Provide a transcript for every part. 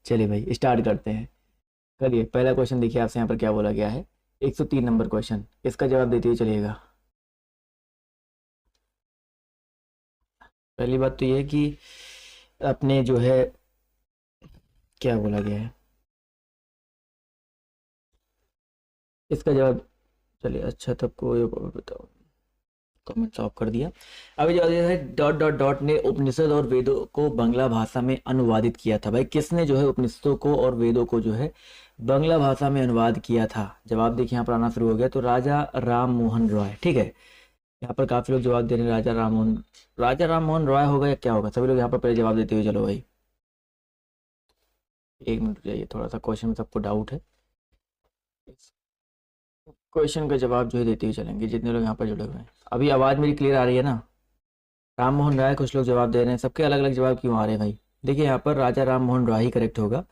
चलिए भाई स्टार्ट करते हैं। करिए, पहला क्वेश्चन देखिए आपसे यहाँ पर क्या बोला गया है। 103 नंबर क्वेश्चन, इसका जवाब देते हुए चलिएगा। पहली बात तो ये है कि अपने जो है क्या बोला गया है इसका जवाब। चलिए अच्छा, तब को ये बताओ। कमेंट ऑफ कर दिया। अभी जो है डॉट डॉट डॉट ने उपनिषद और वेदों को बांग्ला भाषा में अनुवादित किया था। भाई किसने जो है उपनिषदों को और वेदों को जो है बांग्ला भाषा में अनुवाद किया था? जवाब देखिए यहाँ पर आना शुरू हो गया। तो राजा राम मोहन रॉय। ठीक है, यहाँ पर काफी लोग जवाब दे रहे हैं राजा राम मोहन रॉय होगा या क्या होगा? सभी लोग यहाँ पर पहले जवाब देते हुए चलो भाई। एक मिनट जाइए, थोड़ा सा क्वेश्चन में सबको डाउट है। क्वेश्चन का जवाब जो है देते हुए चलेंगे जितने लोग यहाँ पर जुड़े हुए हैं। अभी आवाज मेरी क्लियर आ रही है ना? राम मोहन राय कुछ लोग जवाब दे रहे हैं, सबके अलग अलग जवाब क्यों आ रहे हैं भाई? देखिए यहाँ पर राजा राम मोहन राय ही करेक्ट होगा,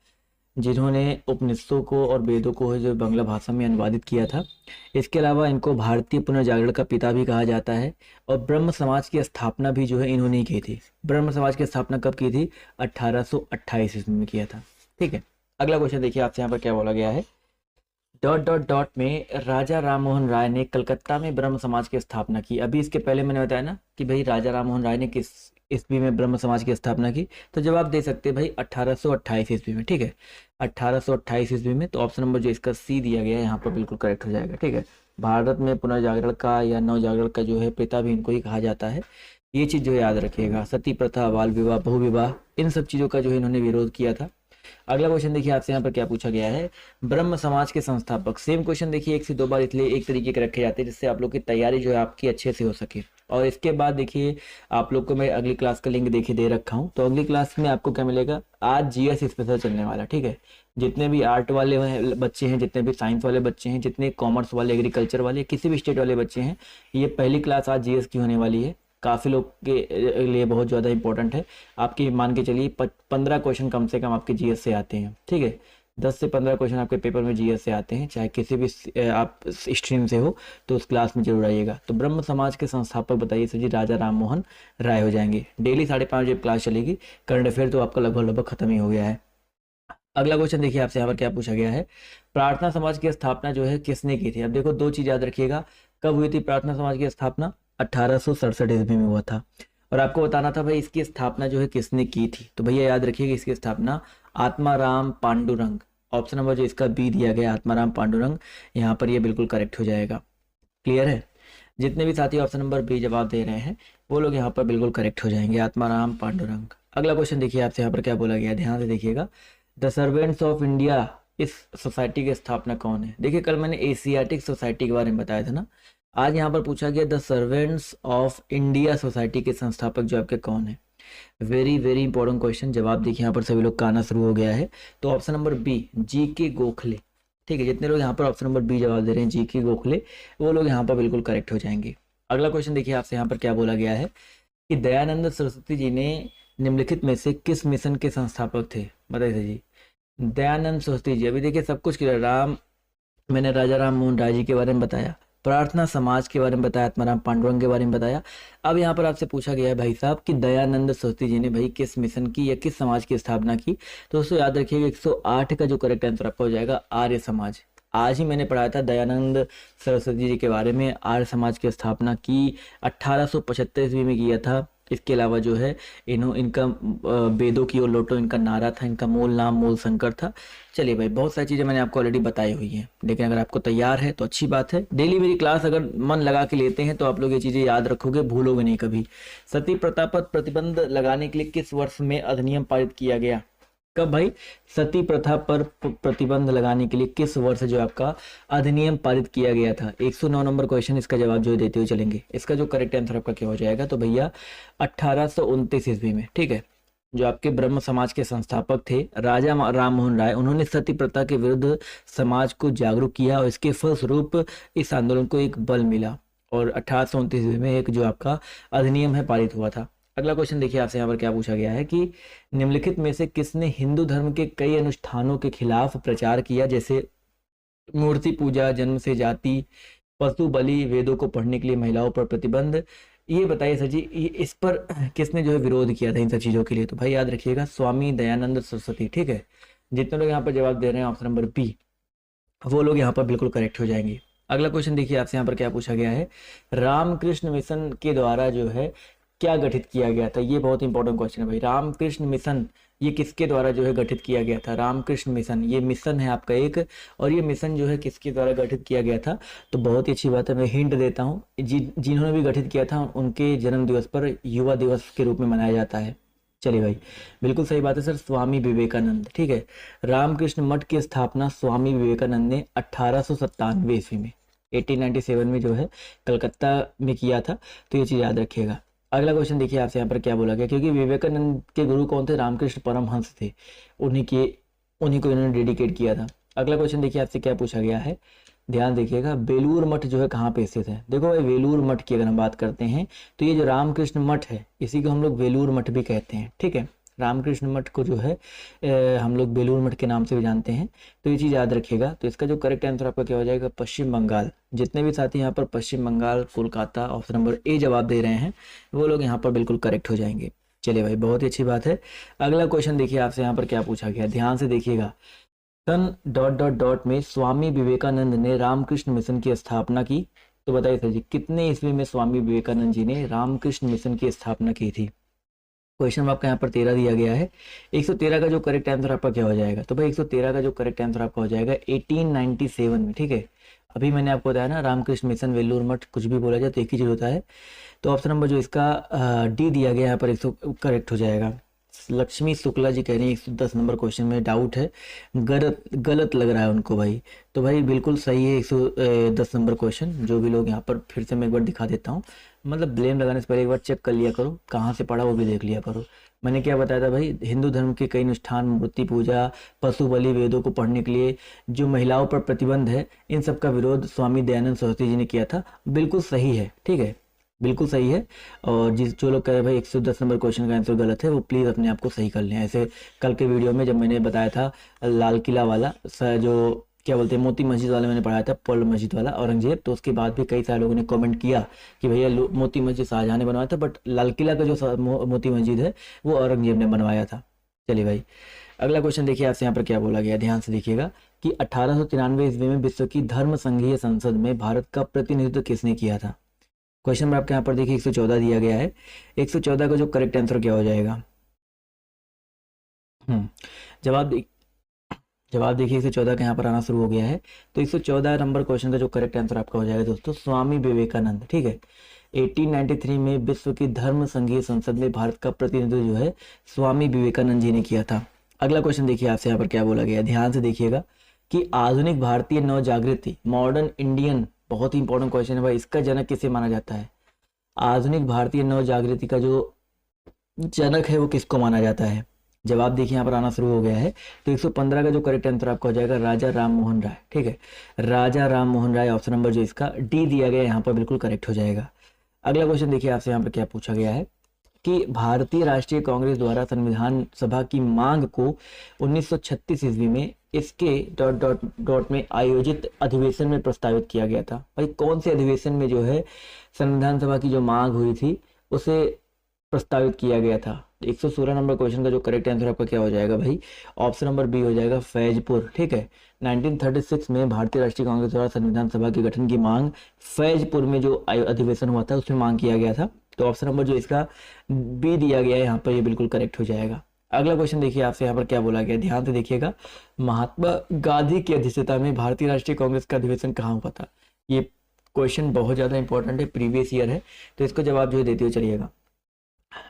जिन्होंने उपनिषदों को और वेदों को है जो बांग्ला भाषा में अनुवादित किया था। इसके अलावा इनको भारतीय पुनर्जागरण का पिता भी कहा जाता है। और ब्रह्म समाज की स्थापना भी जो है इन्होंने ही की थी। ब्रह्म समाज की स्थापना कब की थी? 1828 ईस्वी में किया था। ठीक है, अगला क्वेश्चन देखिए आपसे यहाँ पर क्या बोला गया है। डॉट डॉट डॉट में राजा राम मोहन राय ने कलकत्ता में ब्रह्म समाज की स्थापना की। अभी इसके पहले मैंने बताया ना कि भाई राजा राम मोहन राय ने किस ईस्वी में ब्रह्म समाज की स्थापना की। तो जवाब दे सकते हैं भाई 1828 ईस्वी में। ठीक है, 1828 ईस्वी में। तो ऑप्शन नंबर जो इसका सी दिया गया है यहाँ पर बिल्कुल करेक्ट हो जाएगा। ठीक है, भारत में पुनर्जागरण का या नवजागरण का जो है पिता भी इनको ही कहा जाता है। ये चीज जो है याद रखिएगा। सती प्रथा, बाल विवाह, बहु विवाह, इन सब चीजों का जो है इन्होंने विरोध किया था। अगला क्वेश्चन देखिए आपसे यहाँ पर क्या पूछा गया है। ब्रह्म समाज के संस्थापक। सेम क्वेश्चन देखिए एक से दो बार इसलिए एक तरीके के रखे जाते हैं जिससे आप लोग की तैयारी जो है आपकी अच्छे से हो सके। और इसके बाद देखिए आप लोग को मैं अगली क्लास का लिंक देखिए दे रखा हूँ। तो अगली क्लास में आपको क्या मिलेगा? आज जीएस स्पेशल चलने वाला। ठीक है, जितने भी आर्ट वाले बच्चे हैं, जितने भी साइंस वाले बच्चे हैं, जितने कॉमर्स वाले, एग्रीकल्चर वाले, किसी भी स्टेट वाले बच्चे हैं, ये पहली क्लास आज जीएस की होने वाली है। काफ़ी लोग के लिए बहुत ज़्यादा इंपॉर्टेंट है। आपकी मान के चलिए 15 क्वेश्चन कम से कम आपके जीएस से आते हैं। ठीक है, 10 से 15 क्वेश्चन आपके पेपर में जीएस से आते हैं, चाहे किसी भी आप स्ट्रीम से हो। तो उस क्लास में जरूर आइएगा। तो ब्रह्म समाज के संस्थापक बताइए सर जी राजा राम मोहन राय हो जाएंगे। डेली 5:30 बजे क्लास चलेगी। करंट अफेयर तो आपका लगभग लगभग खत्म ही हो गया है। अगला क्वेश्चन देखिए आपसे यहाँ पर क्या पूछा गया है। प्रार्थना समाज की स्थापना जो है किसने की थी? अब देखो दो चीज याद रखिएगा। कब हुई थी प्रार्थना समाज की स्थापना? 1867 ईस्वी में हुआ था। और आपको बताना था भाई इसकी स्थापना जो है किसने की थी। तो भैया याद रखिएगा इसकी स्थापना आत्माराम पांडुरंग। ऑप्शन नंबर जो इसका बी दिया गया आत्माराम पांडुरंग, यहाँ पर ये बिल्कुल करेक्ट हो जाएगा। क्लियर है? जितने भी साथी ऑप्शन नंबर बी जवाब दे रहे हैं वो लोग यहाँ पर बिल्कुल करेक्ट हो जाएंगे, आत्माराम पांडुरंग। अगला क्वेश्चन देखिए आपसे यहाँ पर क्या बोला गया, ध्यान से देखिएगा। द सर्वेंट्स ऑफ इंडिया, इस सोसाइटी की स्थापना कौन है? देखिए कल मैंने एशियाटिक सोसाइटी के बारे में बताया था ना। आज यहाँ पर पूछा गया the servants of India society के संस्थापक जो आपके कौन है। Very very important question. जवाब देखिए यहाँ पर सभी लोग का आना शुरू हो गया है। तो ऑप्शन नंबर बी जी के गोखले। ठीक है, जितने लोग यहाँ पर ऑप्शन नंबर बी जवाब दे रहे हैं जी के गोखले, वो लोग यहाँ पर बिल्कुल करेक्ट हो जाएंगे। अगला क्वेश्चन देखिए आपसे यहाँ पर क्या बोला गया है कि दयानंद सरस्वती जी ने निम्नलिखित में से किस मिशन के संस्थापक थे? बताइए जी। दयानंद सरस्वती जी, अभी देखिए सब कुछ क्लियर। मैंने राजा राम मोहन राय जी के बारे में बताया, प्रार्थना समाज के बारे में बताया, आत्माराम पांडुरंग के बारे में बताया। अब यहाँ पर आपसे पूछा गया है भाई साहब कि दयानंद सरस्वती जी ने भाई किस मिशन की या किस समाज की स्थापना की। तो दोस्तों याद रखिएगा 108 का जो करेक्ट आंसर आपका हो जाएगा आर्य समाज। आज ही मैंने पढ़ाया था दयानंद सरस्वती जी के बारे में। आर्य समाज की स्थापना की 1875 ईस्वी में किया था। इसके अलावा जो है इनका वेदों की ओर लौटो इनका नारा था। इनका मूल नाम मूल शंकर था। चलिए भाई, बहुत सारी चीज़ें मैंने आपको ऑलरेडी बताई हुई हैं, लेकिन अगर आपको तैयार है तो अच्छी बात है। डेली मेरी क्लास अगर मन लगा के लेते हैं तो आप लोग ये चीज़ें याद रखोगे, भूलोगे नहीं कभी। सती प्रथा पर प्रतिबंध लगाने के लिए किस वर्ष में अधिनियम पारित किया गया? कब भाई? सती प्रथा पर प्रतिबंध लगाने के लिए किस वर्ष जो आपका अधिनियम पारित किया गया था? 109 नंबर क्वेश्चन, इसका जवाब जो देते हुए चलेंगे। इसका जो करेक्ट आंसर आपका क्या हो जाएगा? तो भैया 1829 ईस्वी में। ठीक है, जो आपके ब्रह्म समाज के संस्थापक थे राजा राम मोहन राय, उन्होंने सती प्रथा के विरुद्ध समाज को जागरूक किया और इसके फलस्वरूप इस आंदोलन को एक बल मिला और 1829 ईस्वी में एक जो आपका अधिनियम है पारित हुआ था। अगला क्वेश्चन देखिए आपसे यहाँ पर क्या पूछा गया है कि निम्नलिखित में से किसने हिंदू धर्म के कई अनुष्ठानों के खिलाफ प्रचार किया, जैसे मूर्ति पूजा, जन्म से जाति, पशु बलि, वेदों को पढ़ने के लिए महिलाओं पर प्रतिबंध। ये बताइए सर जी इस पर किसने जो है विरोध किया था इन सब चीजों के लिए? तो भाई याद रखिएगा स्वामी दयानंद सरस्वती। ठीक है, जितने लोग यहाँ पर जवाब दे रहे हैं ऑप्शन नंबर बी, वो लोग यहाँ पर बिल्कुल करेक्ट हो जाएंगे। अगला क्वेश्चन देखिए आपसे यहाँ पर क्या पूछा गया है, रामकृष्ण मिशन के द्वारा जो है क्या गठित किया गया था। ये बहुत इंपॉर्टेंट क्वेश्चन है भाई। रामकृष्ण मिशन ये किसके द्वारा जो है गठित किया गया था। रामकृष्ण मिशन ये मिशन है आपका एक, और ये मिशन जो है किसके द्वारा गठित किया गया था। तो बहुत ही अच्छी बात है, मैं हिंट देता हूँ, जिन्होंने भी गठित किया था उनके जन्म दिवस पर युवा दिवस के रूप में मनाया जाता है। चलिए भाई, बिल्कुल सही बात है सर, स्वामी विवेकानंद। ठीक है, रामकृष्ण मठ की स्थापना स्वामी विवेकानंद ने 1897 ईस्वी में 1897 में जो है कलकत्ता में किया था। तो ये चीज़ याद रखिएगा। अगला क्वेश्चन देखिए आपसे यहाँ पर क्या बोला गया, क्योंकि विवेकानंद के गुरु कौन थे, रामकृष्ण परमहंस थे, उन्हीं को इन्होंने डेडिकेट किया था। अगला क्वेश्चन देखिए आपसे क्या पूछा गया है, ध्यान देखिएगा, बेलूर मठ जो है कहाँ पे स्थित है। देखो भाई, वेलूर मठ की अगर हम बात करते हैं तो ये जो रामकृष्ण मठ है इसी को हम लोग वेलूर मठ भी कहते हैं। ठीक है, रामकृष्ण मठ को जो है हम लोग बेलूर मठ के नाम से भी जानते हैं। तो ये चीज़ याद रखिएगा। तो इसका जो करेक्ट आंसर आपका क्या हो जाएगा, पश्चिम बंगाल। जितने भी साथी यहाँ पर Paschim Bengal, Kolkata option number A जवाब दे रहे हैं, वो लोग यहाँ पर बिल्कुल करेक्ट हो जाएंगे। चलिए भाई, बहुत ही अच्छी बात है। अगला क्वेश्चन देखिए आपसे यहाँ पर क्या पूछा गया, ध्यान से देखिएगा। सन डॉट डॉट डॉट में स्वामी विवेकानंद ने रामकृष्ण मिशन की स्थापना की। तो बताइए सर जी, कितने ईस्वी में स्वामी विवेकानंद जी ने रामकृष्ण मिशन की स्थापना की थी। क्वेश्चन आपका यहाँ पर 13 दिया गया है। 113 का जो करेक्ट आंसर आपका क्या हो जाएगा, तो भाई 113 का जो करेक्ट आंसर आपका हो जाएगा 1897 में। ठीक है, अभी मैंने आपको बताया ना, रामकृष्ण मिशन, वेलूर मठ, कुछ भी बोला जाए तो एक ही चीज होता है। तो ऑप्शन नंबर जो इसका डी दिया गया यहाँ पर 100 करेक्ट हो जाएगा। लक्ष्मी शुक्ला जी कह रही है 110 नंबर क्वेश्चन में डाउट है, गलत गलत लग रहा है उनको भाई। तो भाई बिल्कुल सही है 110 नंबर क्वेश्चन। जो भी लोग यहाँ पर, फिर से मैं एक बार दिखा देता हूँ, मतलब ब्लेम लगाने से पहले एक बार चेक कर लिया करो, कहाँ से पढ़ा वो भी देख लिया करो। मैंने क्या बताया था भाई, हिंदू धर्म के कई अनुष्ठान, मूर्ति पूजा, पशु बलि, वेदों को पढ़ने के लिए जो महिलाओं पर प्रतिबंध है, इन सब का विरोध स्वामी दयानंद सरस्वती जी ने किया था। बिल्कुल सही है, ठीक है, बिल्कुल सही है। और जो लोग कह रहे भाई 110 नंबर क्वेश्चन का आंसर गलत है, वो प्लीज़ अपने आप को सही कर लें। ऐसे कल के वीडियो में जब मैंने बताया था लाल किला वाला, जो क्या बोलते हैं, मोती मस्जिद वाला मैंने पढ़ाया था, पर्ल मस्जिद वाला, औरंगजेब, तो उसके बाद भी कई सारे लोगों ने कमेंट किया कि भैया मोती मस्जिद शाहजहां ने बनवाया था, बट लाल किला का जो मोती मस्जिद है वो औरंगजेब ने बनवाया था। चलिए भाई, अगला क्वेश्चन देखिए आपसे यहाँ पर क्या बोला गया, ध्यान से देखिएगा कि 1893 ईस्वी में विश्व की धर्म संघीय संसद में भारत का प्रतिनिधित्व किसने किया था। क्वेश्चन में आपके यहाँ पर देखिए 114 दिया गया है। 114 का जो करेक्ट आंसर क्या हो जाएगा, जवाब जवाब देखिए 114 का यहाँ पर आना शुरू हो गया है। तो 114 नंबर क्वेश्चन का जो करेक्ट आंसर आपका हो जाएगा दोस्तों, स्वामी विवेकानंद। ठीक है, 1893 में विश्व की धर्म संघीय संसद में भारत का प्रतिनिधित्व जो है स्वामी विवेकानंद जी ने किया था। अगला क्वेश्चन देखिए आपसे यहाँ पर क्या बोला गया है, ध्यान से देखिएगा कि आधुनिक भारतीय नव जागृति, मॉडर्न इंडियन, बहुत ही इंपॉर्टेंट क्वेश्चन है भाई, इसका जनक किसे माना जाता है। आधुनिक भारतीय नव जागृति का जो जनक है वो किसको माना जाता है। जवाब देखिए यहाँ पर आना शुरू हो गया है। तो 115 का जो करेक्ट आंसर आपका हो जाएगा राजा राम मोहन राय। ठीक है, राजा राम मोहन राय, ऑप्शन नंबर जो इसका डी दिया गया है यहाँ पर बिल्कुल करेक्ट हो जाएगा। अगला क्वेश्चन देखिए आपसे यहाँ पर क्या पूछा गया है कि भारतीय राष्ट्रीय कांग्रेस द्वारा संविधान सभा की मांग को 1936 ईस्वी में इसके डॉट डॉट डॉट में आयोजित अधिवेशन में प्रस्तावित किया गया था। भाई कौन से अधिवेशन में जो है संविधान सभा की जो मांग हुई थी उसे प्रस्तावित किया गया था। 116 नंबर क्वेश्चन का जो करेक्ट आंसर आपका क्या हो जाएगा भाई, ऑप्शन नंबर बी हो जाएगा, फैजपुर। ठीक है, 1936 में भारतीय राष्ट्रीय कांग्रेस द्वारा संविधान सभा के गठन की मांग फैजपुर में जो अधिवेशन हुआ था उसमें मांग किया गया था। तो ऑप्शन नंबर जो इसका बी दिया गया है यहाँ पर, ये बिल्कुल करेक्ट हो जाएगा। अगला क्वेश्चन देखिए आपसे यहाँ पर क्या बोला गया, ध्यान से देखिएगा, महात्मा गांधी की अध्यक्षता में भारतीय राष्ट्रीय कांग्रेस का अधिवेशन कहाँ हुआ था। ये क्वेश्चन बहुत ज्यादा इंपॉर्टेंट है, प्रीवियस ईयर है, तो इसको जवाब जो है देते हुए चलिएगा।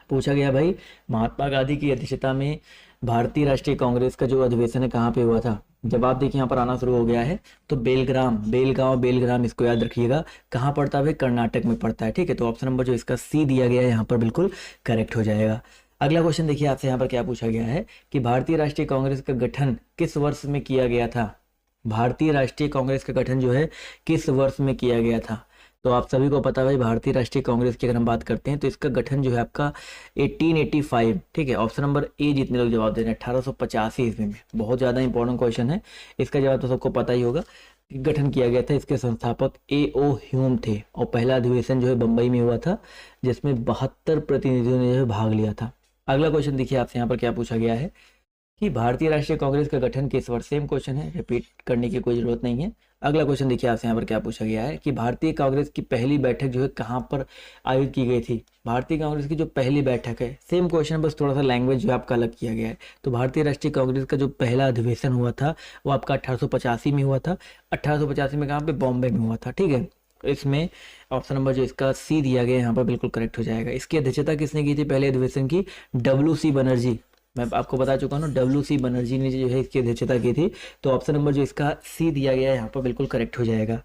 पूछा गया भाई महात्मा गांधी की अध्यक्षता में भारतीय राष्ट्रीय कांग्रेस का जो अधिवेशन है कहाँ पे हुआ था। जवाब देखिए यहाँ पर आना शुरू हो गया है। तो बेलग्राम, बेलग्राम, इसको याद रखिएगा, कहाँ पड़ता है भाई, कर्नाटक में पड़ता है। ठीक है, तो ऑप्शन नंबर जो इसका सी दिया गया है यहाँ पर बिल्कुल करेक्ट हो जाएगा। अगला क्वेश्चन देखिए आपसे यहाँ पर क्या पूछा गया है कि भारतीय राष्ट्रीय कांग्रेस का गठन किस वर्ष में किया गया था। भारतीय राष्ट्रीय कांग्रेस का गठन जो है किस वर्ष में किया गया था। तो आप सभी को पता है भाई, भारतीय राष्ट्रीय कांग्रेस की अगर हम बात करते हैं तो इसका गठन जो है आपका 1885। ठीक है, ऑप्शन नंबर ए जितने लोग जवाब दे रहे हैं 1885 ईस्वी में। बहुत ज़्यादा इंपॉर्टेंट क्वेश्चन है, इसका जवाब तो सबको पता ही होगा। गठन किया गया था, इसके संस्थापक A.O. ह्यूम थे और पहला अधिवेशन जो है बम्बई में हुआ था जिसमें 72 प्रतिनिधियों ने जो है भाग लिया था। अगला क्वेश्चन देखिए आपसे यहाँ पर क्या पूछा गया है, कि भारतीय राष्ट्रीय कांग्रेस का गठन किस वर्ष, सेम क्वेश्चन है, रिपीट करने की कोई जरूरत नहीं है। अगला क्वेश्चन देखिए आपसे यहाँ पर क्या पूछा गया है कि भारतीय कांग्रेस की पहली बैठक जो है कहाँ पर आयोजित की गई थी। भारतीय कांग्रेस की जो पहली बैठक है, सेम क्वेश्चन, बस थोड़ा सा लैंग्वेज जो है आपका अलग किया गया है। तो भारतीय राष्ट्रीय कांग्रेस का जो पहला अधिवेशन हुआ था वो आपका 1885 में हुआ था। 1885 में कहाँ पे, बॉम्बे में हुआ था, ठीक है। इसमें ऑप्शन नंबर जो इसका सी दिया गया है यहाँ पर बिल्कुल करेक्ट हो जाएगा। इसकी अध्यक्षता किसने की थी पहले अधिवेशन की, डब्ल्यू.सी. बनर्जी। मैं आपको बता चुका हूँ ना, डब्ल्यू.सी. बनर्जी ने जो है इसकी अध्यक्षता की थी। तो ऑप्शन नंबर जो इसका सी दिया गया है यहाँ पर बिल्कुल करेक्ट हो जाएगा।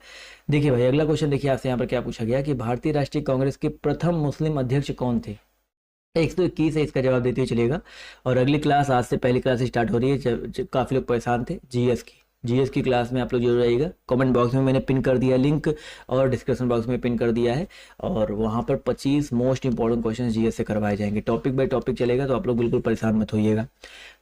देखिए भाई अगला क्वेश्चन देखिए आपसे यहाँ पर क्या पूछा गया कि भारतीय राष्ट्रीय कांग्रेस के प्रथम मुस्लिम अध्यक्ष कौन थे। 121 है इसका जवाब देते हुए चलेगा। और अगली क्लास आज से पहली क्लास स्टार्ट हो रही है। काफ़ी लोग परेशान थे जीएस की क्लास में आप लोग जरूर आइएगा। कमेंट बॉक्स में मैंने पिन कर दिया लिंक और डिस्क्रिप्शन बॉक्स में पिन कर दिया है। और वहाँ पर 25 मोस्ट इंपॉर्टेंट क्वेश्चन जीएस से करवाए जाएंगे, टॉपिक बाय टॉपिक चलेगा, तो आप लोग बिल्कुल परेशान मत होइएगा।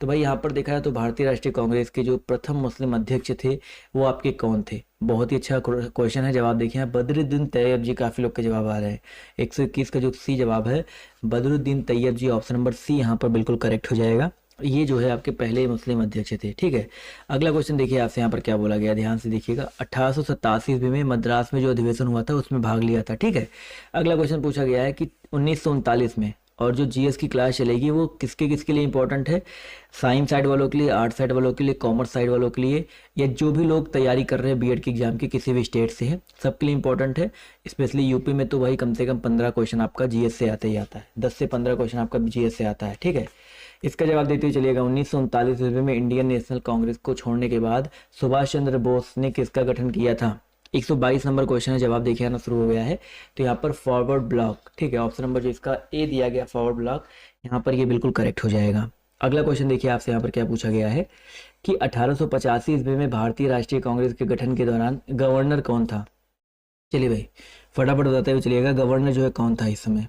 तो भाई यहाँ पर देखा है तो भारतीय राष्ट्रीय कांग्रेस के जो प्रथम मुस्लिम अध्यक्ष थे वो आपके कौन थे। बहुत ही अच्छा क्वेश्चन है। जवाब देखिए यहाँ बदरुद्दीन तैयब जी, काफ़ी लोग के जवाब आ रहे हैं। 121 का जो सी जवाब है बदरुद्दीन तैयब जी, ऑप्शन नंबर सी यहाँ पर बिल्कुल करेक्ट हो जाएगा। ये जो है आपके पहले मुस्लिम अध्यक्ष थे, ठीक है। अगला क्वेश्चन देखिए आपसे यहाँ पर क्या बोला गया, ध्यान से देखिएगा। 1887 ईस्वी में मद्रास में जो अधिवेशन हुआ था उसमें भाग लिया था, ठीक है। अगला क्वेश्चन पूछा गया है कि 1939 में, और जो जीएस की क्लास चलेगी वो किसके किसके लिए इंपॉर्टेंट है, साइंस साइड वालों के लिए, आर्ट साइड वालों के लिए, कॉमर्स साइड वालों के लिए, या जो भी लोग तैयारी कर रहे हैं बीएड की एग्जाम की किसी भी स्टेट से है, सबके लिए इंपॉर्टेंट है। स्पेशली यूपी में तो भाई कम से कम 15 क्वेश्चन आपका जीएस से आते ही आता है, 10 से 15 क्वेश्चन आपका जीएस से आता है, ठीक है। इसका जवाब देते हुए चलिएगा। 1939 ईस्वी में इंडियन नेशनल कांग्रेस को छोड़ने के बाद सुभाष चंद्र बोस ने किसका गठन किया था। 122 नंबर क्वेश्चन है, जवाब देखिए आना शुरू हो गया है। तो यहाँ पर फॉरवर्ड ब्लॉक, ठीक है, ऑप्शन नंबर जो इसका ए दिया गया फॉरवर्ड ब्लॉक, यहाँ पर ये बिल्कुल करेक्ट हो जाएगा। अगला क्वेश्चन देखिए आपसे यहाँ पर क्या पूछा गया है कि 1885 ईस्वी में भारतीय राष्ट्रीय कांग्रेस के गठन के दौरान गवर्नर कौन था। चलिए भाई फटाफट बताते हुए चलिएगा, गवर्नर जो है कौन था इस समय।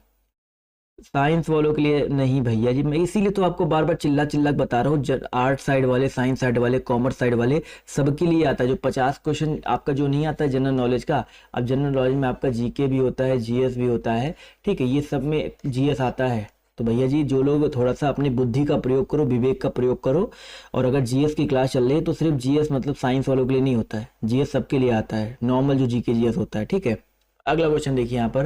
साइंस वालों के लिए नहीं भैया जी, मैं इसीलिए तो आपको बार बार चिल्ला चिल्ला बता रहा हूँ। आर्ट साइड वाले, साइंस साइड वाले, कॉमर्स साइड वाले, सबके लिए आता है। जो 50 क्वेश्चन आपका जो नहीं आता है जनरल नॉलेज का, अब जनरल नॉलेज में आपका जीके भी होता है, जीएस भी होता है, ठीक है, ये सब में जीएस आता है। तो भैया जी जो लोग थोड़ा सा अपनी बुद्धि का प्रयोग करो, विवेक का प्रयोग करो। और अगर जीएस की क्लास चल रही है तो सिर्फ जीएस मतलब साइंस वालों के लिए नहीं होता है, जीएस सबके लिए आता है, नॉर्मल जो जीके जीएस होता है, ठीक है। अगला क्वेश्चन देखिए यहाँ पर,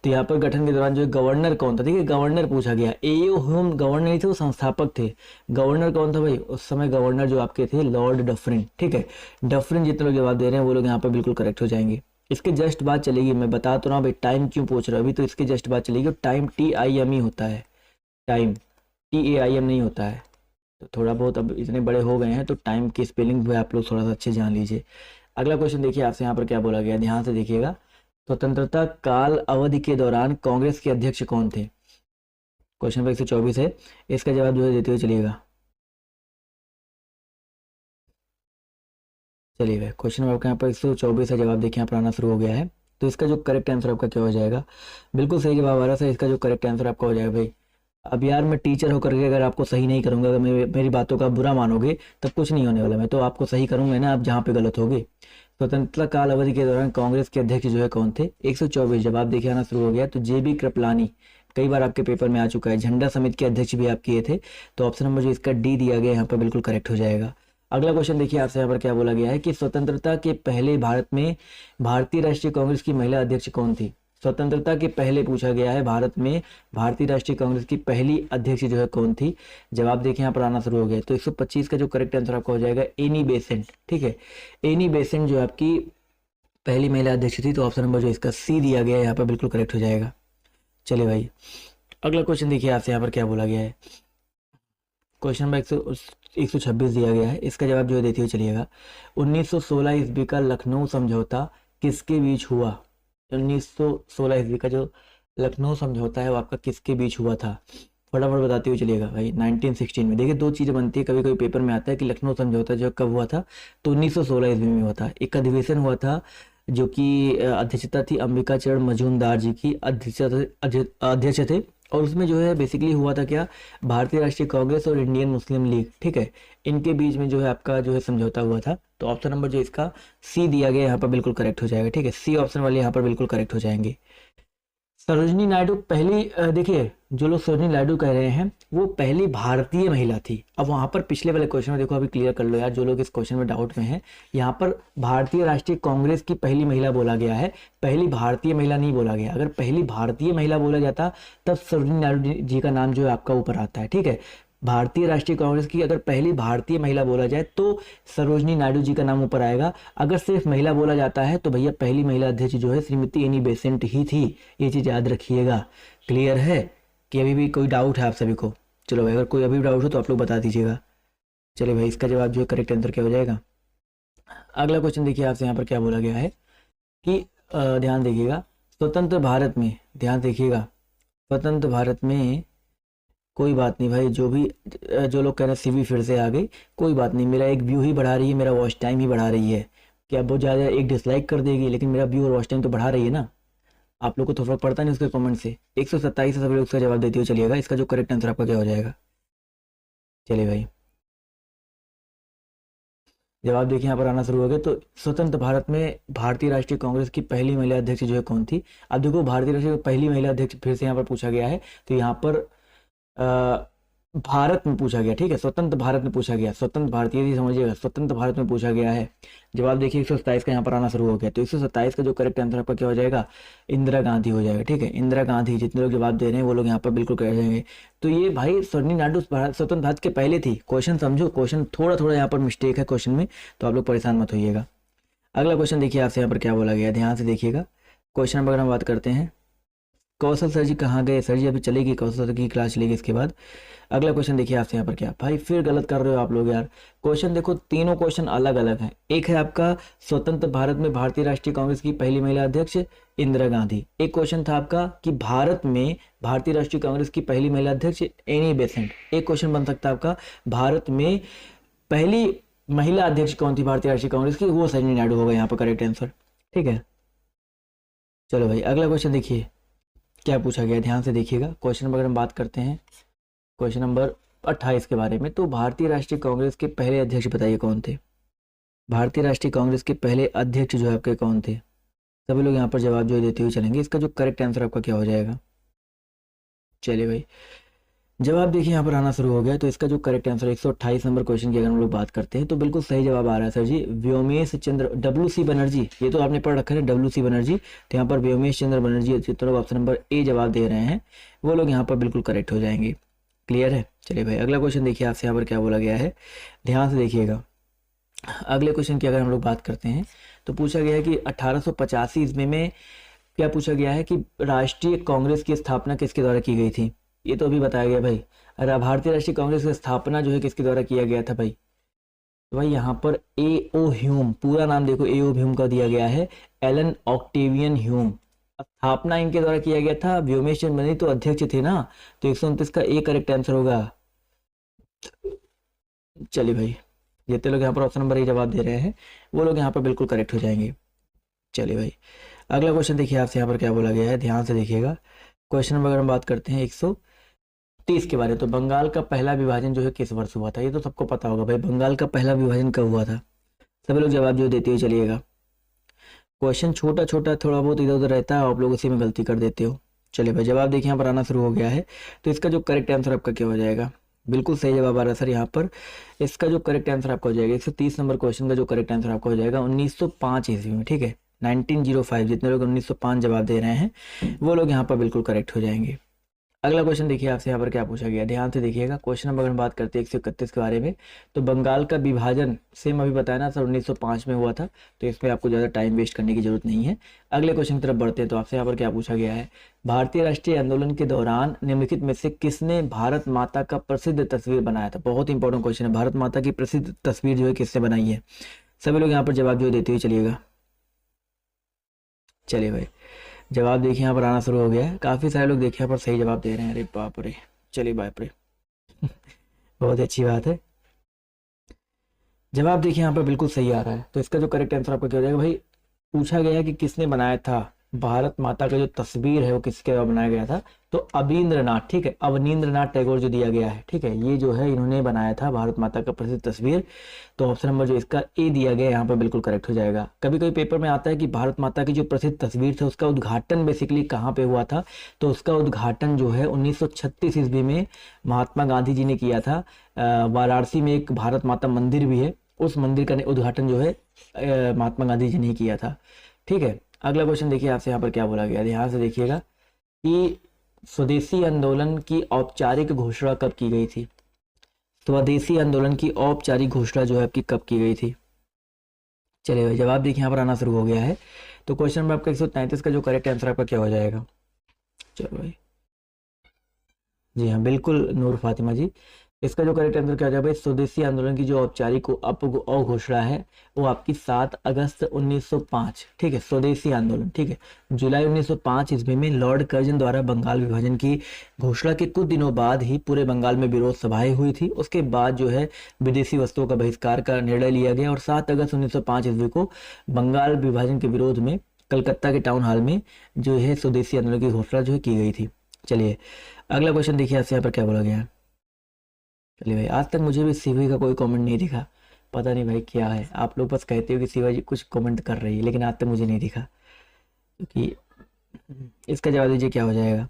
तो यहाँ पर गठन के दौरान जो गवर्नर कौन था, देखिए गवर्नर पूछा गया। एओ होम गवर्नर नहीं थे, वो संस्थापक थे। गवर्नर कौन था भाई उस समय, गवर्नर जो आपके थे लॉर्ड डफरिन, ठीक है। डफरिन जितने लोग जवाब दे रहे हैं वो लोग यहाँ पर बिल्कुल करेक्ट हो जाएंगे। इसके जस्ट बाद चलेगी, मैं बता तो रहा हूँ भाई, टाइम क्यों पूछ रहा हूँ अभी, तो इसके जस्ट बाद चलेगी। टाइम TIM ही होता है, टाइम TAIM नहीं होता है। तो थोड़ा बहुत अब इतने बड़े हो गए हैं तो टाइम की स्पेलिंग भी आप लोग थोड़ा सा अच्छे जान लीजिए। अगला क्वेश्चन देखिए आपसे यहाँ पर क्या बोला गया, ध्यान से देखिएगा। स्वतंत्रता काल अवधि के दौरान कांग्रेस के अध्यक्ष कौन थे। क्वेश्चन नंबर 124 है, इसका जवाब जो है देते हुए चलिएगा। चलिए भाई क्वेश्चन नंबर आपका यहाँ पर 124 है, जवाब देखिए यहाँ पर आना शुरू हो गया है। तो इसका जो करेक्ट आंसर आपका क्या हो जाएगा, बिल्कुल सही जवाब आ रहा है। इसका जो करेक्ट आंसर आपका हो जाएगा भाई, अब यार मैं टीचर होकर के अगर आपको सही नहीं करूंगा, अगर मेरी बातों का बुरा मानोगे तब कुछ नहीं होने वाला। मैं तो आपको सही करूंगा ना, आप जहाँ पे गलत होगे। स्वतंत्रता काल अवधि के दौरान कांग्रेस के अध्यक्ष जो है कौन थे। 124 जवाब देखिए आना शुरू हो गया। तो JB कृपलानी, कई बार आपके पेपर में आ चुका है। झंडा समिति के अध्यक्ष भी आप किए थे। तो ऑप्शन नंबर जो इसका डी दिया गया यहाँ पर बिल्कुल करेक्ट हो जाएगा। अगला क्वेश्चन देखिए आपसे यहाँ पर क्या बोला गया है कि स्वतंत्रता के पहले भारत में भारतीय राष्ट्रीय कांग्रेस की महिला अध्यक्ष कौन थी। स्वतंत्रता के पहले पूछा गया है, भारत में भारतीय राष्ट्रीय कांग्रेस की पहली अध्यक्ष जो है कौन थी। जवाब देखिए यहाँ पर आना शुरू हो गया। तो 125 का जो करेक्ट आंसर आपका हो जाएगा एनी बेसेंट, ठीक है। एनी बेसेंट जो आपकी पहली महिला अध्यक्ष थी। तो ऑप्शन नंबर जो इसका सी दिया गया है यहाँ पर बिल्कुल करेक्ट हो जाएगा। चलिए भाई अगला क्वेश्चन देखिए आपसे यहाँ पर क्या बोला गया है। क्वेश्चन नंबर 126 दिया गया है, इसका जवाब जो है देते हुए चलिएगा। 1916 ईस्वी का लखनऊ समझौता किसके बीच हुआ। 1916 ईस्वी का जो लखनऊ समझौता है वो आपका किसके बीच हुआ था, फटाफट बताते हुए चलिएगा भाई। 1916 में देखिए दो चीज़ें बनती है, कभी कभी पेपर में आता है कि लखनऊ समझौता जो कब हुआ था, तो 1916 ईस्वी में हुआ था। एक अधिवेशन हुआ था जो कि अध्यक्षता थी अंबिका चरण मजूमदार जी की, अध्यक्ष थे। और उसमें जो है बेसिकली हुआ था क्या, भारतीय राष्ट्रीय कांग्रेस और इंडियन मुस्लिम लीग, ठीक है, इनके बीच में जो है आपका जो है समझौता हुआ था। तो ऑप्शन नंबर जो इसका सी दिया गया यहाँ पर बिल्कुल करेक्ट हो जाएगा, ठीक है। सी ऑप्शन वाले यहाँ पर बिल्कुल करेक्ट हो जाएंगे। सरोजिनी नायडू पहली देखिए, जो लोग सरोजिनी नायडू कह रहे हैं वो पहली भारतीय महिला थी। अब वहां पर पिछले वाले क्वेश्चन में देखो, अभी क्लियर कर लो यार जो लोग इस क्वेश्चन में डाउट में हैं। यहाँ पर भारतीय राष्ट्रीय कांग्रेस की पहली महिला बोला गया है, पहली भारतीय महिला नहीं बोला गया। अगर पहली भारतीय महिला बोला जाता तब सरोजिनी नायडू जी का नाम जो है आपका ऊपर आता है, ठीक है। भारतीय राष्ट्रीय कांग्रेस की अगर पहली भारतीय महिला बोला जाए तो सरोजिनी नायडू जी का नाम ऊपर आएगा। अगर सिर्फ महिला बोला जाता है तो भैया पहली महिला अध्यक्ष जो है श्रीमती एनी बेसेंट ही थी। ये चीज याद रखिएगा। क्लियर है कि अभी भी कोई डाउट है आप सभी को? चलो भाई, अगर कोई अभी डाउट हो तो आप लोग बता दीजिएगा। चलिए भाई, इसका जवाब जो है करेक्ट आंसर क्या हो जाएगा? अगला क्वेश्चन देखिए आपसे, यहाँ पर क्या बोला गया है कि ध्यान देखिएगा, स्वतंत्र भारत में, ध्यान देखिएगा, स्वतंत्र भारत में कोई बात नहीं भाई, जो लोग कह रहे हैं सीवी फिर से आ गई, कोई बात नहीं, मेरा एक व्यू ही बढ़ा रही है, मेरा वॉच टाइम ही बढ़ा रही है। क्या बहुत ज़्यादा एक डिसलाइक कर देगी, लेकिन मेरा व्यू और वॉच टाइम तो बढ़ा रही है ना। आप लोग को तो फर्क पड़ता नहीं उसके कमेंट से। 127 से सभी लोग इसका जवाब देते हुए चलिएगा। इसका जो करेक्ट आंसर आपका क्या हो जाएगा? चलिए भाई, जवाब देखिए यहाँ पर आना शुरू हो गया। तो स्वतंत्र भारत में भारतीय राष्ट्रीय कांग्रेस की पहली महिला अध्यक्ष जो है कौन थी? अब देखो, भारतीय राष्ट्रीय पहली महिला अध्यक्ष फिर से यहाँ पर पूछा गया है, तो यहाँ पर भारत में पूछा गया, ठीक है, स्वतंत्र भारत में पूछा गया, स्वतंत्र भारतीय ही समझिएगा, स्वतंत्र भारत में पूछा गया है। जवाब देखिए 127 का यहाँ पर आना शुरू हो गया। तो 127 का जो करेक्ट आंसर आपका क्या हो जाएगा? इंदिरा गांधी हो जाएगा, ठीक है, इंदिरा गांधी। जितने लोग जवाब दे रहे हैं वो लोग यहाँ पर बिल्कुल कह जाएंगे। तो ये भाई सरोजिनी नायडू स्वतंत्र भारत के पहले थी। क्वेश्चन समझो, क्वेश्चन थोड़ा थोड़ा यहाँ पर मिस्टेक है क्वेश्चन में, तो आप लोग परेशान मत होइएगा। अगला क्वेश्चन देखिए आपसे, यहाँ पर क्या बोला गया, ध्यान से देखिएगा। क्वेश्चन नंबर हम बात करते हैं, कौशल सर जी कहाँ गए? सर जी अभी चलेगी, कौशल सर की क्लास चलेगी इसके बाद। अगला क्वेश्चन देखिए आपसे, यहाँ पर क्या भाई फिर गलत कर रहे हो आप लोग यार। क्वेश्चन देखो, तीनों क्वेश्चन अलग अलग हैं। एक है आपका स्वतंत्र भारत में भारतीय राष्ट्रीय कांग्रेस की पहली महिला अध्यक्ष इंदिरा गांधी। एक क्वेश्चन था आपका कि भारत में भारतीय राष्ट्रीय कांग्रेस की पहली महिला अध्यक्ष एनी बेसेंट। एक क्वेश्चन बन सकता है आपका भारत में पहली महिला अध्यक्ष कौन थी भारतीय राष्ट्रीय कांग्रेस की? वो सरोजिनी नायडू होगा यहाँ पर करेक्ट आंसर, ठीक है। चलो भाई, अगला क्वेश्चन देखिए क्या पूछा गया, ध्यान से देखिएगा। क्वेश्चन नंबर अगर हम बात करते हैं क्वेश्चन नंबर 28 के बारे में, तो भारतीय राष्ट्रीय कांग्रेस के पहले अध्यक्ष बताइए कौन थे? भारतीय राष्ट्रीय कांग्रेस के पहले अध्यक्ष जो है आपके कौन थे? सभी लोग यहाँ पर जवाब जो देते हुए चलेंगे। इसका जो करेक्ट आंसर आपका क्या हो जाएगा? चलिए भाई, जवाब देखिए यहाँ पर आना शुरू हो गया। तो इसका जो करेक्ट आंसर 128 नंबर क्वेश्चन की अगर हम लोग बात करते हैं तो बिल्कुल सही जवाब आ रहा है सर जी, व्योमेश चंद्र WC बनर्जी। ये तो आपने पढ़ रखा है WC बनर्जी, तो यहाँ पर व्योमेश चंद्र बनर्जी जितने लोग ऑप्शन नंबर ए जवाब दे रहे हैं वो लोग यहाँ पर बिल्कुल करेक्ट हो जाएंगे। क्लियर है? चलिए भाई, अगला क्वेश्चन देखिए आपसे, यहाँ पर क्या बोला गया है, ध्यान से देखिएगा। अगले क्वेश्चन की अगर हम लोग बात करते हैं तो पूछा गया है कि 1885 ईस्वी में क्या पूछा गया है कि राष्ट्रीय कांग्रेस की स्थापना किसके द्वारा की गई थी? ये तो अभी बताया गया भाई। अरे भारतीय राष्ट्रीय कांग्रेस की स्थापना जो है किसके द्वारा किया गया था भाई? तो भाई यहाँ पर ए ओ ह्यूम, पूरा नाम देखो ए ओ ह्यूम का दिया गया है, एलन ऑक्टेवियन ह्यूम। स्थापना इनके द्वारा किया गया था। व्योमेश चंद्र बनर्जी तो अध्यक्ष थे ना, तो 129 का ए करेक्ट आंसर होगा। चलिए भाई, जितने लोग यहाँ पर ऑप्शन नंबर ए जवाब दे रहे हैं वो लोग यहाँ पर बिल्कुल करेक्ट हो जाएंगे। चलिए भाई, अगला क्वेश्चन देखिए आपसे, यहाँ पर क्या बोला गया है, ध्यान से देखिएगा। क्वेश्चन नंबर अगर हम बात करते हैं 130 के बारे में, तो बंगाल का पहला विभाजन जो है किस वर्ष हुआ था? ये तो सबको पता होगा भाई, बंगाल का पहला विभाजन कब हुआ था? सभी लोग जवाब जो देते हुए चलिएगा। क्वेश्चन छोटा छोटा थोड़ा बहुत इधर उधर रहता है, आप लोग उसी में गलती कर देते हो। चलिए भाई, जवाब देखिए यहाँ पर आना शुरू हो गया है। तो इसका जो करेक्ट आंसर आपका क्या हो जाएगा? बिल्कुल सही जवाब आ रहा है सर यहाँ पर। इसका जो करेक्ट आंसर आपका हो जाएगा 130 नंबर क्वेश्चन का जो करेक्ट आंसर आपका हो जाएगा 1905 ईस्वी में, ठीक है, 1905। जितने लोग 1905 जवाब दे रहे हैं वो लोग यहाँ पर बिल्कुल करेक्ट हो जाएंगे। अगला क्वेश्चन देखिए आपसे, यहाँ पर क्या पूछा गया, ध्यान से देखिएगा। क्वेश्चन नंबर अगर हम बात करते हैं 131 के बारे में, तो बंगाल का विभाजन सेम अभी बताया ना सर 1905 में हुआ था, तो इसमें आपको ज़्यादा टाइम वेस्ट करने की जरूरत नहीं है। अगले क्वेश्चन की तरफ बढ़ते हैं। तो आपसे यहाँ पर क्या पूछा गया है, भारतीय राष्ट्रीय आंदोलन के दौरान निम्नलिखित में से किसने भारत माता का प्रसिद्ध तस्वीर बनाया था? बहुत इंपॉर्टेंट क्वेश्चन है, भारत माता की प्रसिद्ध तस्वीर जो है किसने बनाई है? सभी लोग यहाँ पर जवाब जो देते हुए चलिएगा। चलिए भाई, जवाब देखिए यहाँ पर आना शुरू हो गया है। काफ़ी सारे लोग देखिए यहाँ पर सही जवाब दे रहे हैं। अरे बाप रे, चलिए बाप रे बहुत अच्छी बात है। जवाब देखिए यहाँ पर बिल्कुल सही आ रहा है। तो इसका जो करेक्ट आंसर आपका क्या हो जाएगा भाई? पूछा गया है कि किसने बनाया था भारत माता का जो तस्वीर है वो किसके द्वारा बनाया गया था, तो अबींद्रनाथ, ठीक है, अवनींद्रनाथ टैगोर जो दिया गया है, ठीक है, ये जो है इन्होंने बनाया था भारत माता का प्रसिद्ध तस्वीर। तो ऑप्शन नंबर जो इसका ए दिया गया है यहाँ पर बिल्कुल करेक्ट हो जाएगा। कभी कभी पेपर में आता है कि भारत माता की जो प्रसिद्ध तस्वीर थी उसका उद्घाटन बेसिकली कहाँ पे हुआ था, तो उसका उद्घाटन जो है 1936 ईस्वी में महात्मा गांधी जी ने किया था। वाराणसी में एक भारत माता मंदिर भी है, उस मंदिर का उद्घाटन जो है महात्मा गांधी जी ने किया था। ठीक है, अगला क्वेश्चन देखिए आपसे यहाँ पर क्या बोला गया, ध्यान से देखिएगा कि स्वदेशी आंदोलन की औपचारिक घोषणा कब की गई थी। स्वदेशी आंदोलन की औपचारिक घोषणा जो है आपकी कब की गई थी। चलिए भाई जवाब देखिए यहाँ पर आना शुरू हो गया है। तो क्वेश्चन नंबर आपका 133 का जो करेक्ट आंसर आपका क्या हो जाएगा। चलो भाई, जी हाँ बिल्कुल नूर फातिमा जी, इसका जो करेक्ट आंसर क्या हो जाएगा भाई, स्वदेशी आंदोलन की जो औपचारिक घोषणा है वो आपकी 7 अगस्त 1905, ठीक है, स्वदेशी आंदोलन, ठीक है, जुलाई 1905 ईस्वी में लॉर्ड कर्जन द्वारा बंगाल विभाजन की घोषणा के कुछ दिनों बाद ही पूरे बंगाल में विरोध सभाएं हुई थी। उसके बाद जो है विदेशी वस्तुओं का बहिष्कार का निर्णय लिया गया और 7 अगस्त 1905 ईस्वी को बंगाल विभाजन के विरोध में कलकत्ता के टाउन हॉल में जो है स्वदेशी आंदोलन की घोषणा जो है की गई थी। चलिए अगला क्वेश्चन देखिए आपसे यहाँ पर क्या बोला गया है। चलिए भाई, आज तक मुझे भी सीवी का कोई कमेंट नहीं दिखा, पता नहीं भाई क्या है, आप लोग बस कहते हो कि शिवा जी कुछ कमेंट कर रही है, लेकिन आज तक मुझे नहीं दिखा, क्योंकि इसका जवाब दीजिए क्या हो जाएगा।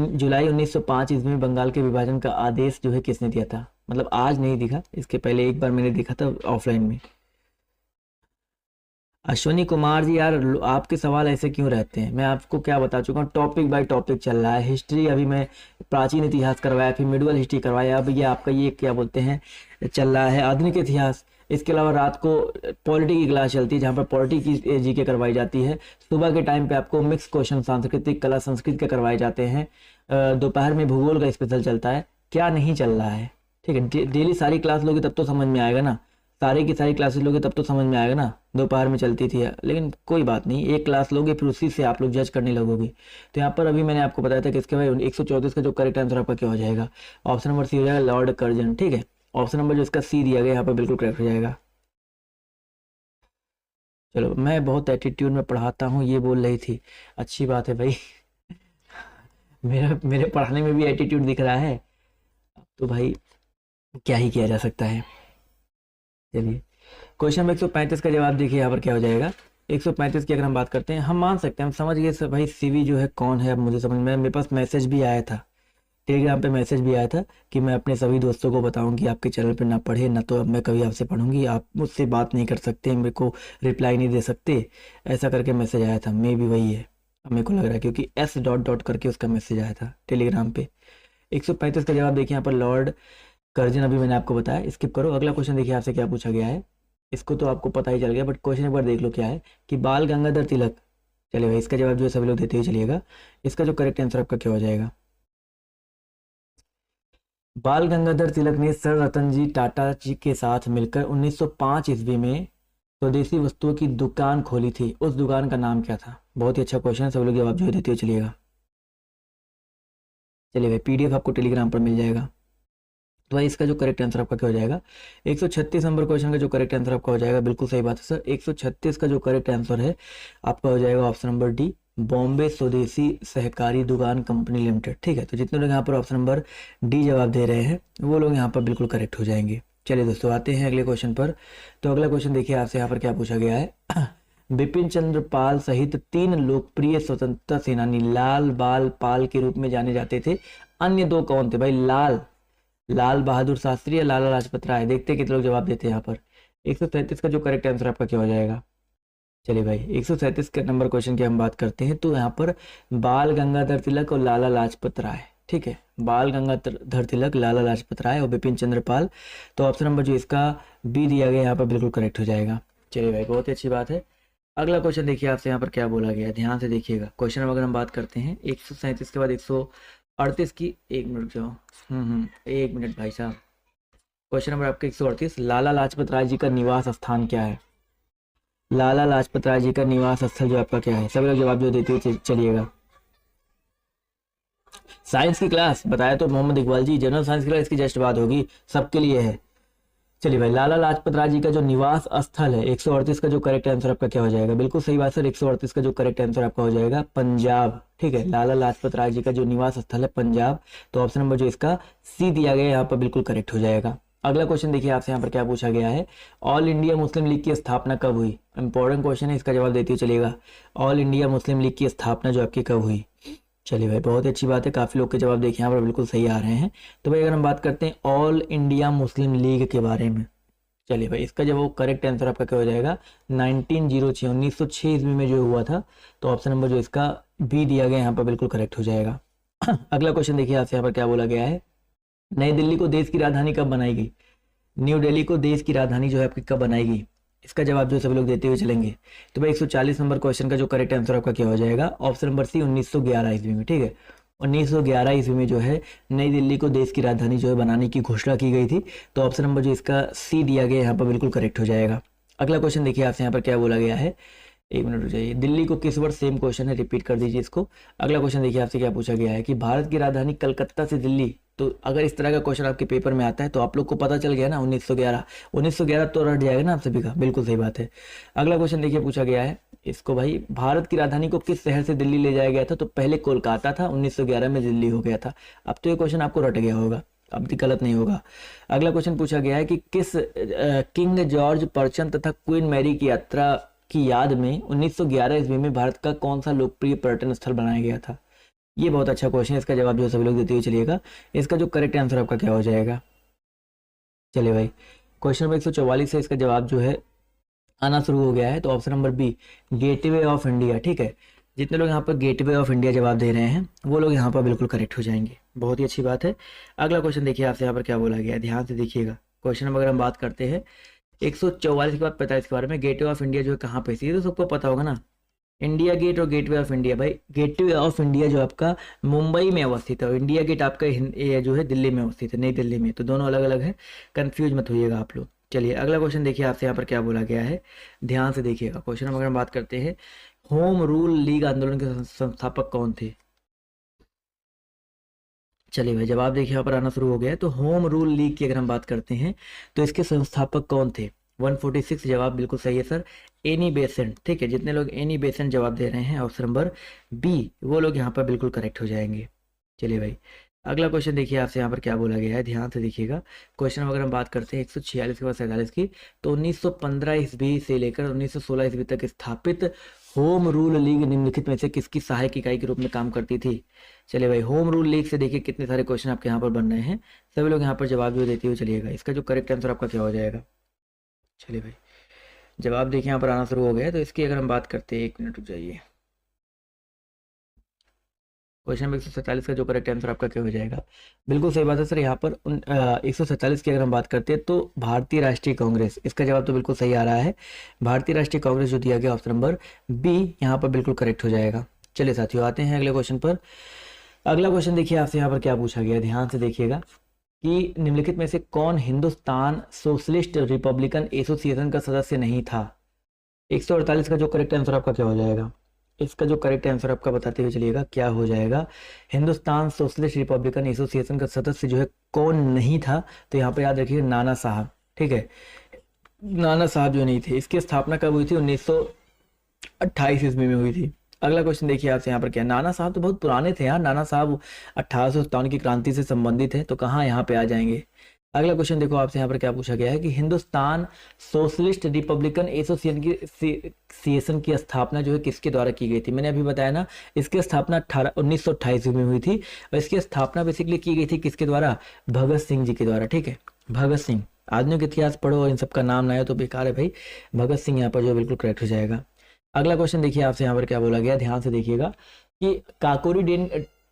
जुलाई 1905 ईस्वी में बंगाल के विभाजन का आदेश जो है किसने दिया था, मतलब आज नहीं दिखा, इसके पहले एक बार मैंने देखा था ऑफलाइन में। अश्वनी कुमार जी यार, आपके सवाल ऐसे क्यों रहते हैं, मैं आपको क्या बता चुका हूँ, टॉपिक बाय टॉपिक चल रहा है। हिस्ट्री अभी मैं प्राचीन इतिहास करवाया, फिर मिडवल हिस्ट्री करवाया, अब ये आपका ये क्या बोलते हैं चल रहा है आधुनिक इतिहास। इसके अलावा रात को पॉलिटी की क्लास चलती है जहाँ पर पॉलिटी की जीके करवाई जाती है। सुबह के टाइम पे आपको मिक्स क्वेश्चन सांस्कृतिक कला संस्कृत के करवाए जाते हैं। दोपहर में भूगोल का स्पेशल चलता है। क्या नहीं चल रहा है, ठीक है, डेली सारी क्लास लोगे तब तो समझ में आएगा ना, सारी की सारी क्लासेस लोगे तब तो समझ में आएगा ना। दोपहर में चलती थी, लेकिन कोई बात नहीं, एक क्लास लोगे फिर उसी से आप लोग जज करने लगोगे। तो यहाँ पर अभी मैंने आपको बताया था कि इसके भाई 134 का जो करेक्ट आंसर आपका क्या हो जाएगा, ऑप्शन नंबर सी हो जाएगा लॉर्ड कर्जन, ठीक है, ऑप्शन नंबर जो इसका सी दिया गया यहाँ पर बिल्कुल करेक्ट हो जाएगा। चलो, मैं बहुत एटीट्यूड में पढ़ाता हूँ ये बोल रही थी, अच्छी बात है भाई मेरे पढ़ाने में भी एटीट्यूड दिख रहा है, तो भाई क्या ही किया जा सकता है। चलिए क्वेश्चन नंबर 135 का जवाब देखिए यहाँ पर क्या हो जाएगा। 135 की अगर हम बात करते हैं, हम मान सकते हैं, हम समझ गए भाई सीवी जो है कौन है। अब मुझे समझ में, मेरे पास मैसेज भी आया था, टेलीग्राम पे मैसेज भी आया था कि मैं अपने सभी दोस्तों को बताऊं कि आपके चैनल पे ना पढ़े ना, तो अब मैं कभी आपसे पढ़ूंगी, आप मुझसे बात नहीं कर सकते, मेरे को रिप्लाई नहीं दे सकते, ऐसा करके मैसेज आया था। मे भी वही है, अब मेरे को लग रहा है, क्योंकि एस डॉट डॉट करके उसका मैसेज आया था टेलीग्राम पे। 135 का जवाब देखिए यहाँ पर लॉर्ड कर्जन, अभी मैंने आपको बताया, स्किप करो। अगला क्वेश्चन देखिए आपसे क्या पूछा गया है, इसको तो आपको पता ही चल गया, बट क्वेश्चन एक बार देख लो क्या है कि बाल गंगाधर तिलक, चलिए भाई इसका जवाब जो है सभी लोग देते हुए चलिएगा। इसका जो करेक्ट आंसर आपका क्या हो जाएगा, बाल गंगाधर तिलक ने सर रतन जी टाटा जी के साथ मिलकर 1905 ईस्वी में स्वदेशी वस्तुओं की दुकान खोली थी, उस दुकान का नाम क्या था। बहुत ही अच्छा क्वेश्चन है, सभी लोग जवाब जो है देते हुए चलिएगा। चलिए भाई, पीडीएफ आपको टेलीग्राम पर मिल जाएगा। तो भाई इसका जो करेक्ट आंसर आपका क्या हो जाएगा, 136 नंबर क्वेश्चन का जो करेक्ट आंसर आपका हो जाएगा, बिल्कुल सही बात है सर, 136 का जो करेक्ट आंसर है आपका हो जाएगा ऑप्शन नंबर डी, बॉम्बे स्वदेशी सहकारी दुकान कंपनी लिमिटेड, ठीक है। तो जितने लोग यहाँ पर ऑप्शन नंबर डी जवाब दे रहे हैं वो लोग यहाँ पर बिल्कुल करेक्ट हो जाएंगे। चलिए दोस्तों, आते हैं अगले क्वेश्चन पर। तो अगला क्वेश्चन देखिए आपसे यहाँ पर क्या पूछा गया है बिपिन चंद्र पाल सहित 3 लोकप्रिय स्वतंत्रता सेनानी लाल बाल पाल के रूप में जाने जाते थे, अन्य 2 कौन थे भाई। लाल बहादुर शास्त्री या लाला लाजपत राय, देखते हैं कितने लोग जवाब देते हैं यहाँ पर। 137 का जो करेक्ट आंसर आपका क्या हो जाएगा। चलिए भाई, 137 के नंबर क्वेश्चन की हम बात करते हैं, तो यहाँ पर बाल गंगाधर तिलक और लाला लाजपत राय, ठीक है, बाल गंगाधर तिलक, लाला लाजपत राय और बिपिन चंद्र पाल। तो ऑप्शन नंबर जो इसका बी दिया गया यहाँ पर बिल्कुल करेक्ट हो जाएगा। चलिए भाई, बहुत ही अच्छी बात है। अगला क्वेश्चन देखिए आपसे यहाँ पर क्या बोला गया है, ध्यान से देखिएगा। क्वेश्चन अगर हम बात करते हैं 137 के बाद 138 की, 1 मिनट जाओ, 1 मिनट भाई साहब। क्वेश्चन नंबर आपका 138, लाला लाजपत राय जी का निवास स्थान क्या है। लाला लाजपत राय जी का निवास स्थल जो आपका क्या है, सभी लोग जवाब जो देते हुए चलिएगा। साइंस की क्लास बताया तो मोहम्मद इकबाल जी, जनरल साइंस की क्लास इसकी जस्ट बात होगी, सबके लिए है। चलिए भाई, लाला लाजपत राय जी का जो निवास स्थल है 138 का जो करेक्ट आंसर आपका क्या हो जाएगा? बिल्कुल सही बात सर, 138 का जो करेक्ट आंसर आपका हो जाएगा पंजाब। ठीक है, लाला लाजपत राय जी का जो निवास स्थल है पंजाब, तो ऑप्शन नंबर जो इसका सी दिया गया है यहाँ पर बिल्कुल करेक्ट हो जाएगा। अगला क्वेश्चन देखिए आपसे यहाँ पर क्या पूछा गया है, ऑल इंडिया मुस्लिम लीग की स्थापना कब हुई? इंपॉर्टेंट क्वेश्चन है, इसका जवाब देते हुए चलेगा। ऑल इंडिया मुस्लिम लीग की स्थापना जो आपकी कब हुई? चलिए भाई, बहुत अच्छी बात है, काफ़ी लोग के जवाब देखिए यहाँ पर बिल्कुल सही आ रहे हैं। तो भाई अगर हम बात करते हैं ऑल इंडिया मुस्लिम लीग के बारे में, चलिए भाई इसका जब वो करेक्ट आंसर आपका क्या हो जाएगा? 1906, 1906 ईस्वी में जो हुआ था, तो ऑप्शन नंबर जो इसका बी दिया गया यहाँ पर बिल्कुल करेक्ट हो जाएगा। अगला क्वेश्चन देखिए आपसे यहाँ पर क्या बोला गया है, नई दिल्ली को देश की राजधानी कब बनाई गई? न्यू दिल्ली को देश की राजधानी जो है आपकी कब बनाई गई? इसका जवाब जो सभी लोग देते हुए चलेंगे। तो भाई 140 नंबर क्वेश्चन का जो करेक्ट आंसर आपका क्या हो जाएगा? ऑप्शन नंबर सी 1911 ईस्वी में। ठीक है, 1911 ईस्वी में जो है नई दिल्ली को देश की राजधानी जो है बनाने की घोषणा की गई थी, तो ऑप्शन नंबर जो इसका सी दिया गया यहाँ पर बिल्कुल करेक्ट हो जाएगा। अगला क्वेश्चन देखिए आपसे यहाँ पर क्या बोला गया है, एक मिनट हो जाइए, दिल्ली को किस वर्ष, सेम क्वेश्चन है, रिपीट कर दीजिए इसको। अगला क्वेश्चन देखिए आपसे क्या पूछा गया है कि भारत की राजधानी कलकत्ता से दिल्ली, तो अगर इस तरह का क्वेश्चन आपके पेपर में आता है तो आप लोग को पता चल गया ना 1911, 1911 तो रट जाएगा ना आप सभी का, बिल्कुल सही बात है। अगला क्वेश्चन देखिए पूछा गया है इसको, भाई भारत की राजधानी को किस शहर से दिल्ली ले जाया गया था? तो पहले कोलकाता था, 1911 में दिल्ली हो गया था। अब तो ये क्वेश्चन आपको रट गया होगा, अब भी गलत नहीं होगा। अगला क्वेश्चन पूछा गया है कि किस किंग जॉर्ज पर्चन तथा क्वीन मैरी की यात्रा की याद में 1911 ईस्वी में भारत का कौन सा लोकप्रिय पर्यटन स्थल बनाया गया था? ये बहुत अच्छा क्वेश्चन है, इसका जवाब जो सभी लोग देते हुए चलिएगा। इसका जो करेक्ट आंसर आपका क्या हो जाएगा? चलिए भाई, क्वेश्चन नंबर 144 है, इसका जवाब जो है आना शुरू हो गया है, तो option number B gateway of India. ठीक है, जितने लोग यहाँ पर गेटवे ऑफ इंडिया जवाब दे रहे हैं वो लोग यहाँ पर बिल्कुल करेक्ट हो जाएंगे, बहुत ही अच्छी बात है। अगला क्वेश्चन देखिए आपसे यहाँ पर क्या बोला गया है, ध्यान से देखिएगा। क्वेश्चन नंबर अगर हम बात करते हैं 144 के बाद 45 के बारे में, गेटवे ऑफ इंडिया जो है कहाँ पे थी, तो सबको पता होगा ना, इंडिया गेट और गेटवे ऑफ इंडिया। भाई गेटवे ऑफ इंडिया जो आपका मुंबई में अवस्थित है और इंडिया गेट आपका ये जो है दिल्ली में अवस्थित है, नई दिल्ली में, तो दोनों अलग अलग है, कंफ्यूज मत होइएगा आप लोग। चलिए अगला क्वेश्चन देखिए आपसे यहाँ पर क्या बोला गया है, ध्यान से देखिएगा। क्वेश्चन अगर हम बात करते हैं, होम रूल लीग आंदोलन के संस्थापक कौन थे? चलिए भाई, जवाब देखिए यहाँ पर आना शुरू हो गया है। तो होम रूल लीग की अगर हम बात करते हैं तो इसके संस्थापक कौन थे? 146 जवाब बिल्कुल सही है सर, एनी बेसेंट। ठीक है, जितने लोग एनी बेसेंट जवाब दे रहे हैं ऑप्शन नंबर बी, वो लोग यहाँ पर बिल्कुल करेक्ट हो जाएंगे। चलिए भाई, अगला क्वेश्चन देखिए आपसे यहाँ पर क्या बोला गया है, ध्यान से देखिएगा। क्वेश्चन अगर हम बात करते हैं 146 के बाद 47 की, तो 1915 ईस्वी से लेकर 1916 ईस्वी तक स्थापित होम रूल लीग निम्नलिखित में से किसकी सहायक इकाई के रूप में काम करती थी? चलिए भाई, होम रूल लीग से देखिए कितने सारे क्वेश्चन आपके यहाँ पर बन रहे हैं, सभी लोग यहाँ पर जवाब जो देते हुए चलिएगा। इसका जो करेक्ट आंसर आपका क्या हो जाएगा? चलिए भाई, जवाब देखिए यहाँ पर आना शुरू हो गया है, तो इसकी अगर हम बात करते हैं, एक मिनट रुक जाइए। क्वेश्चन नंबर 147 का जो करेक्ट आंसर आपका क्या हो जाएगा? बिल्कुल सही बात है सर, यहाँ पर 147 की अगर हम बात करते हैं तो भारतीय राष्ट्रीय कांग्रेस, इसका जवाब तो बिल्कुल सही आ रहा है। भारतीय राष्ट्रीय कांग्रेस जो दिया गया ऑप्शन नंबर बी यहाँ पर बिल्कुल करेक्ट हो जाएगा। चलिए साथियों, आते हैं अगले क्वेश्चन पर। अगला क्वेश्चन देखिए आपसे यहाँ पर क्या पूछा गया है, ध्यान से देखिएगा कि निम्नलिखित में से कौन हिंदुस्तान सोशलिस्ट रिपब्लिकन एसोसिएशन का सदस्य नहीं था? 148 का जो करेक्ट आंसर आपका क्या हो जाएगा? इसका जो करेक्ट आंसर आपका बताते हुए चलिएगा क्या हो जाएगा। हिंदुस्तान सोशलिस्ट रिपब्लिकन एसोसिएशन का सदस्य जो है कौन नहीं था? तो यहाँ पे याद रखिए नाना साहब। ठीक है, नाना साहब जो नहीं थे। इसकी स्थापना कब हुई थी? 1928 ईस्वी में हुई थी। अगला क्वेश्चन देखिए आपसे यहाँ पर क्या, नाना साहब तो बहुत पुराने थे यार, नाना साहब 1857 की क्रांति से संबंधित है, तो कहाँ यहाँ पे आ जाएंगे। अगला क्वेश्चन देखो आपसे यहाँ पर क्या पूछा गया है कि हिंदुस्तान सोशलिस्ट रिपब्लिकन एसोसिएशन की स्थापना जो है किसके द्वारा की गई थी? मैंने अभी बताया ना, इसकी स्थापना 1928 में हुई थी और इसकी स्थापना बेसिकली की गई थी किसके द्वारा? भगत सिंह जी के द्वारा। ठीक है, भगत सिंह, आदमियों का इतिहास पढ़ो और इन सबका नाम ना आए तो बेकार है भाई। भगत सिंह यहाँ पर जो बिल्कुल करेक्ट हो जाएगा। अगला क्वेश्चन देखिए आपसे यहाँ पर क्या बोला गया, ध्यान से देखिएगा कि काकोरी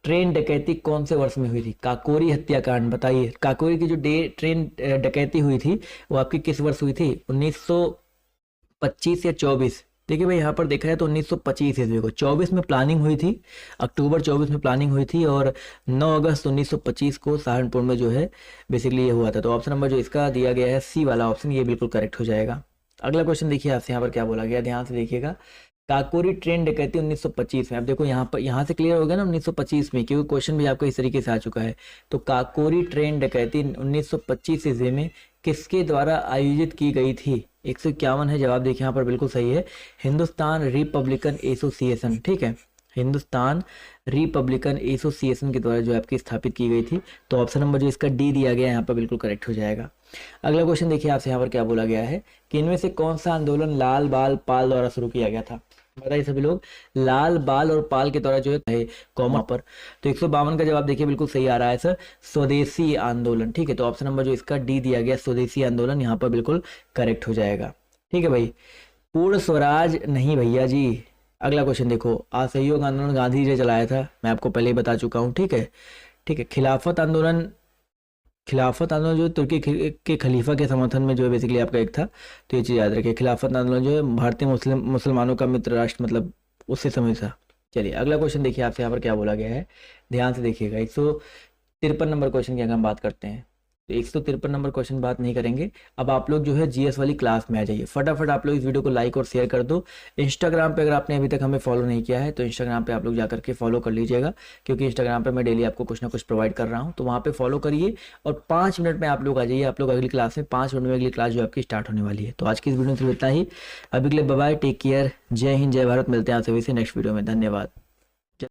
ट्रेन डकैती कौन से वर्ष में हुई थी? काकोरी हत्याकांड, बताइए काकोरी की जो ट्रेन डकैती हुई थी वो आपकी किस वर्ष हुई थी? 1925 या 24? देखिए भाई, यहाँ पर देखा जाए तो 1925 ईस्वी को, 24 में प्लानिंग हुई थी, अक्टूबर 24 में प्लानिंग हुई थी और 9 अगस्त 1925 को सहारनपुर में जो है बेसिकली ये हुआ था। तो ऑप्शन नंबर जो इसका दिया गया है सी वाला ऑप्शन, ये बिल्कुल करेक्ट हो जाएगा। अगला क्वेश्चन देखिए आपसे यहाँ पर क्या बोला गया, ध्यान से देखिएगा। काकोरी ट्रेन डकैती 1925 में। अब देखो यहाँ पर, यहाँ से क्लियर हो गया ना 1925 में, क्योंकि क्वेश्चन भी आपको इस तरीके से आ चुका है। तो काकोरी ट्रेन डकैती 1925 ईस्वी में किसके द्वारा आयोजित की गई थी? 151 है जवाब। देखिए यहाँ पर बिल्कुल सही है, हिंदुस्तान रिपब्लिकन एसोसिएशन, ठीक है, हिंदुस्तान रिपब्लिकन एसोसिएशन के द्वारा जो आपकी स्थापित की गई थी। तो ऑप्शन नंबर जो इसका डी दिया गया है यहाँ पर बिल्कुल करेक्ट हो जाएगा। अगला क्वेश्चन देखिए आपसे यहाँ पर क्या बोला गया है कि इनमें से कौन सा आंदोलन लाल बाल पाल द्वारा शुरू किया गया था? बताइए सभी लोग, लाल बाल और पाल के द्वारा जो है कॉमा पर। तो 152 का जवाब देखिए बिल्कुल सही आ रहा है सर, स्वदेशी आंदोलन, ठीक है। तो ऑप्शन नंबर जो इसका डी दिया गया स्वदेशी आंदोलन यहाँ पर बिल्कुल करेक्ट हो जाएगा, ठीक है भाई। पूर्ण स्वराज नहीं भैया जी। अगला क्वेश्चन देखो, असहयोग आंदोलन गांधी जी ने चलाया था, मैं आपको पहले ही बता चुका हूँ, ठीक है, ठीक है। खिलाफत आंदोलन जो तुर्की के खलीफा के समर्थन में जो है बेसिकली आपका एक था। तो ये चीज़ याद रखिए, खिलाफत आंदोलन जो है भारतीय मुसलमानों का मित्र राष्ट्र, मतलब उससे समय था। चलिए अगला क्वेश्चन देखिए आपसे यहाँ पर क्या बोला गया है, ध्यान से देखिएगा। 153 नंबर क्वेश्चन की अगर हम बात करते हैं, तो 153 नंबर क्वेश्चन बात नहीं करेंगे। अब आप लोग जो है जीएस वाली क्लास में आ जाइए, फटाफट आप लोग इस वीडियो को लाइक और शेयर कर दो। इंस्टाग्राम पे अगर आपने अभी तक हमें फॉलो नहीं किया है तो इंस्टाग्राम पे आप लोग जाकर के फॉलो कर लीजिएगा, क्योंकि इंस्टाग्राम पे मैं डेली आपको कुछ ना कुछ प्रोवाइड कर रहा हूँ, तो वहाँ पे फॉलो करिए। और 5 मिनट में आप लोग आ जाइए, आप लोग अगली क्लास में 5 मिनट में अगली क्लास जो आपकी स्टार्ट होने वाली है। तो आज की इस वीडियो में सिर्फ इतना ही, अभी के लिए बाय बाय, टेक केयर, जय हिंद जय भारत। मिलते हैं आप सभी से नेक्स्ट वीडियो में, धन्यवाद।